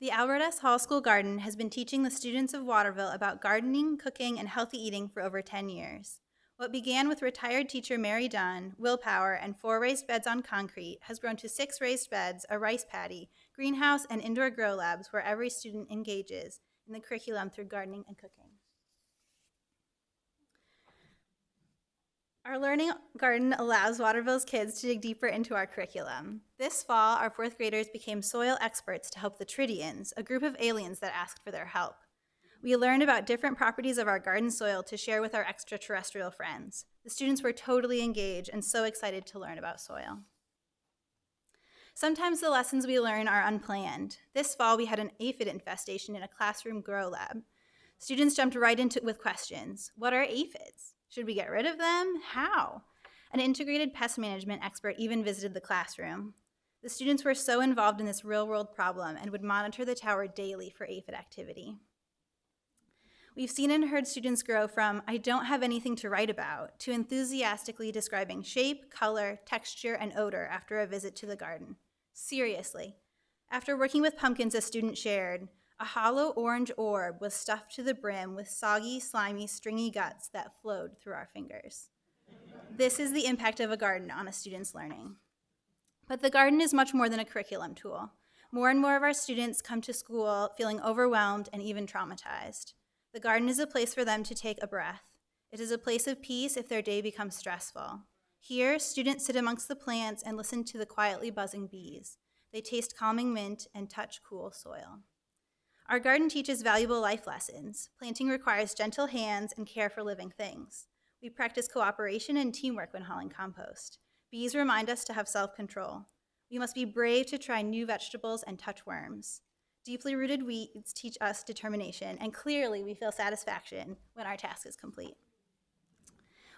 The Albert S. Hall School Garden has been teaching the students of Waterville about gardening, cooking, and healthy eating for over 10 years. What began with retired teacher Mary Dunn, willpower, and 4 raised beds on concrete has grown to 6 raised beds, a rice paddy, greenhouse, and indoor grow labs where every student engages in the curriculum through gardening and cooking. Our learning garden allows Waterville's kids to dig deeper into our curriculum. This fall, our 4th graders became soil experts to help the Tridians, a group of aliens that asked for their help. We learned about different properties of our garden soil to share with our extraterrestrial friends. The students were totally engaged and so excited to learn about soil. Sometimes the lessons we learn are unplanned. This fall, we had an aphid infestation in a classroom grow lab. Students jumped right into it with questions. What are aphids? Should we get rid of them? How? An integrated pest management expert even visited the classroom. The students were so involved in this real-world problem and would monitor the tower daily for aphid activity. We've seen and heard students grow from, I don't have anything to write about, to enthusiastically describing shape, color, texture, and odor after a visit to the garden. Seriously. After working with pumpkins, a student shared, a hollow orange orb was stuffed to the brim with soggy, slimy, stringy guts that flowed through our fingers. This is the impact of a garden on a student's learning. But the garden is much more than a curriculum tool. More and more of our students come to school feeling overwhelmed and even traumatized. The garden is a place for them to take a breath. It is a place of peace if their day becomes stressful. Here, students sit amongst the plants and listen to the quietly buzzing bees. They taste calming mint and touch cool soil. Our garden teaches valuable life lessons. Planting requires gentle hands and care for living things. We practice cooperation and teamwork when hauling compost. Bees remind us to have self-control. We must be brave to try new vegetables and touch worms. Deeply rooted weeds teach us determination, and clearly we feel satisfaction when our task is complete.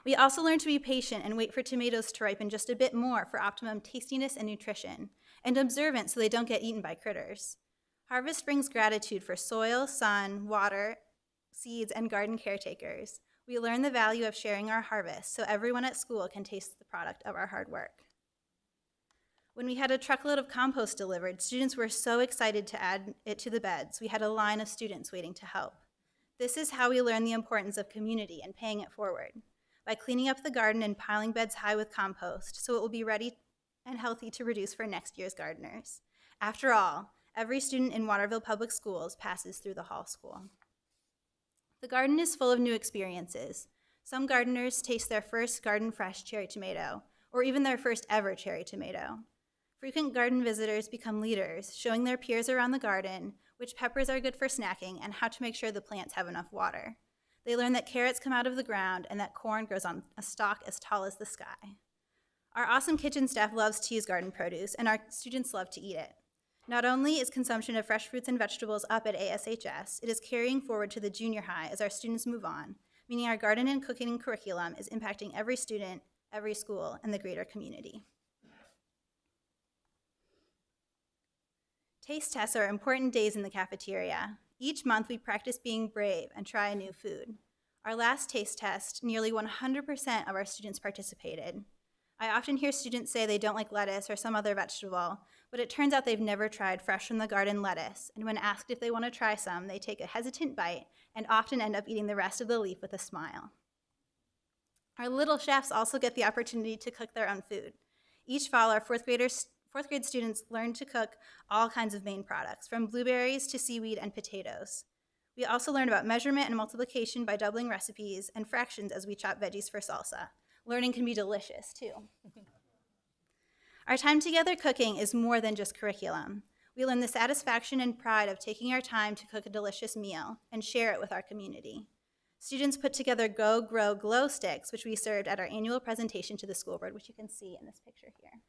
We also learn to be patient and wait for tomatoes to ripen just a bit more for optimum tastiness and nutrition, and observant so they don't get eaten by critters. Harvest brings gratitude for soil, sun, water, seeds, and garden caretakers. We learn the value of sharing our harvest so everyone at school can taste the product of our hard work. When we had a truckload of compost delivered, students were so excited to add it to the beds. We had a line of students waiting to help. This is how we learn the importance of community and paying it forward, by cleaning up the garden and piling beds high with compost so it will be ready and healthy to produce for next year's gardeners. After all, every student in Waterville Public Schools passes through the Hall School. The garden is full of new experiences. Some gardeners taste their first garden fresh cherry tomato, or even their first ever cherry tomato. Frequent garden visitors become leaders, showing their peers around the garden which peppers are good for snacking and how to make sure the plants have enough water. They learn that carrots come out of the ground and that corn grows on a stalk as tall as the sky. Our awesome kitchen staff loves to use garden produce, and our students love to eat it. Not only is consumption of fresh fruits and vegetables up at ASHS, it is carrying forward to the junior high as our students move on, meaning our garden and cooking curriculum is impacting every student, every school, and the greater community. Taste tests are important days in the cafeteria. Each month we practice being brave and try a new food. Our last taste test, nearly 100% of our students participated. I often hear students say they don't like lettuce or some other vegetable, but it turns out they've never tried fresh from the garden lettuce, and when asked if they want to try some, they take a hesitant bite and often end up eating the rest of the leaf with a smile. Our little chefs also get the opportunity to cook their own food. Each fall, our fourth grade students learn to cook all kinds of Maine products, from blueberries to seaweed and potatoes. We also learn about measurement and multiplication by doubling recipes and fractions as we chop veggies for salsa. Learning can be delicious, too. Our time together cooking is more than just curriculum. We learn the satisfaction and pride of taking our time to cook a delicious meal and share it with our community. Students put together Go, Grow, Glow sticks, which we served at our annual presentation to the school board, which you can see in this picture here.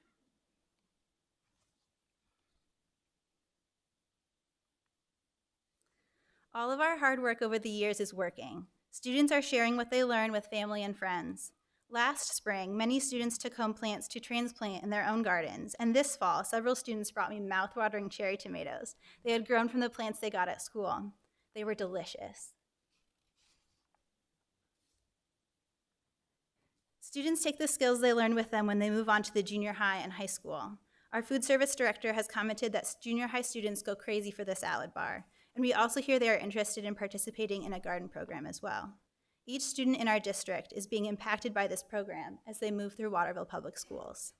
All of our hard work over the years is working. Students are sharing what they learn with family and friends. Last spring, many students took home plants to transplant in their own gardens, and this fall, several students brought me mouth-watering cherry tomatoes. They had grown from the plants they got at school. They were delicious. Students take the skills they learn with them when they move on to the junior high and high school. Our food service director has commented that junior high students go crazy for the salad bar, and we also hear they are interested in participating in a garden program as well. Each student in our district is being impacted by this program as they move through Waterville Public Schools.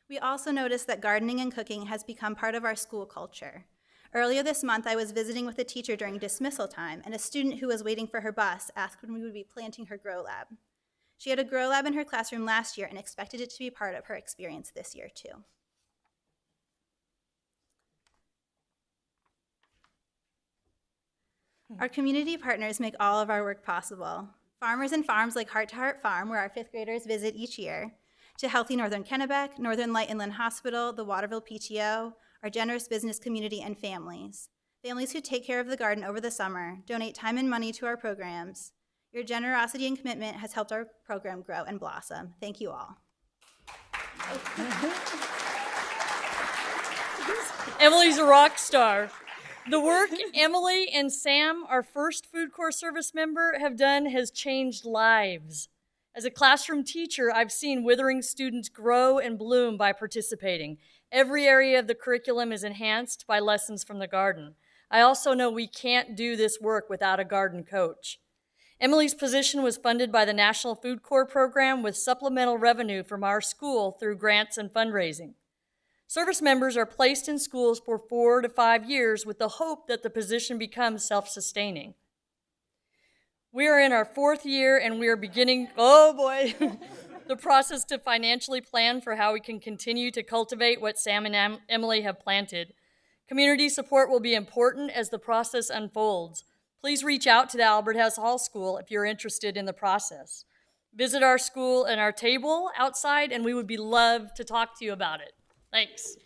We also noticed that gardening and cooking has become part of our school culture. Earlier this month, I was visiting with a teacher during dismissal time, and a student who was waiting for her bus asked when we would be planting her grow lab. She had a grow lab in her classroom last year and expected it to be part of her experience this year too. Our community partners make all of our work possible. Farmers and farms like Heart to Heart Farm, where our fifth graders visit each year, to Healthy Northern Kennebec, Northern Light Inland Hospital, the Waterville PTO, our generous business community, and families. Families who take care of the garden over the summer, donate time and money to our programs. Your generosity and commitment has helped our program grow and blossom. Thank you all. Emily's a rock star. The work Emily and Sam, our first food corps service member, have done has changed lives. As a classroom teacher, I've seen withering students grow and bloom by participating. Every area of the curriculum is enhanced by lessons from the garden. I also know we can't do this work without a garden coach. Emily's position was funded by the National Food Corps program with supplemental revenue from our school through grants and fundraising. Service members are placed in schools for 4 to 5 years with the hope that the position becomes self-sustaining. We are in our 4th year and we are beginning, the process to financially plan for how we can continue to cultivate what Sam and Emily have planted. Community support will be important as the process unfolds. Please reach out to the Albert Hess Hall School if you're interested in the process. Visit our school and our table outside and we would be love to talk to you about it. Thanks.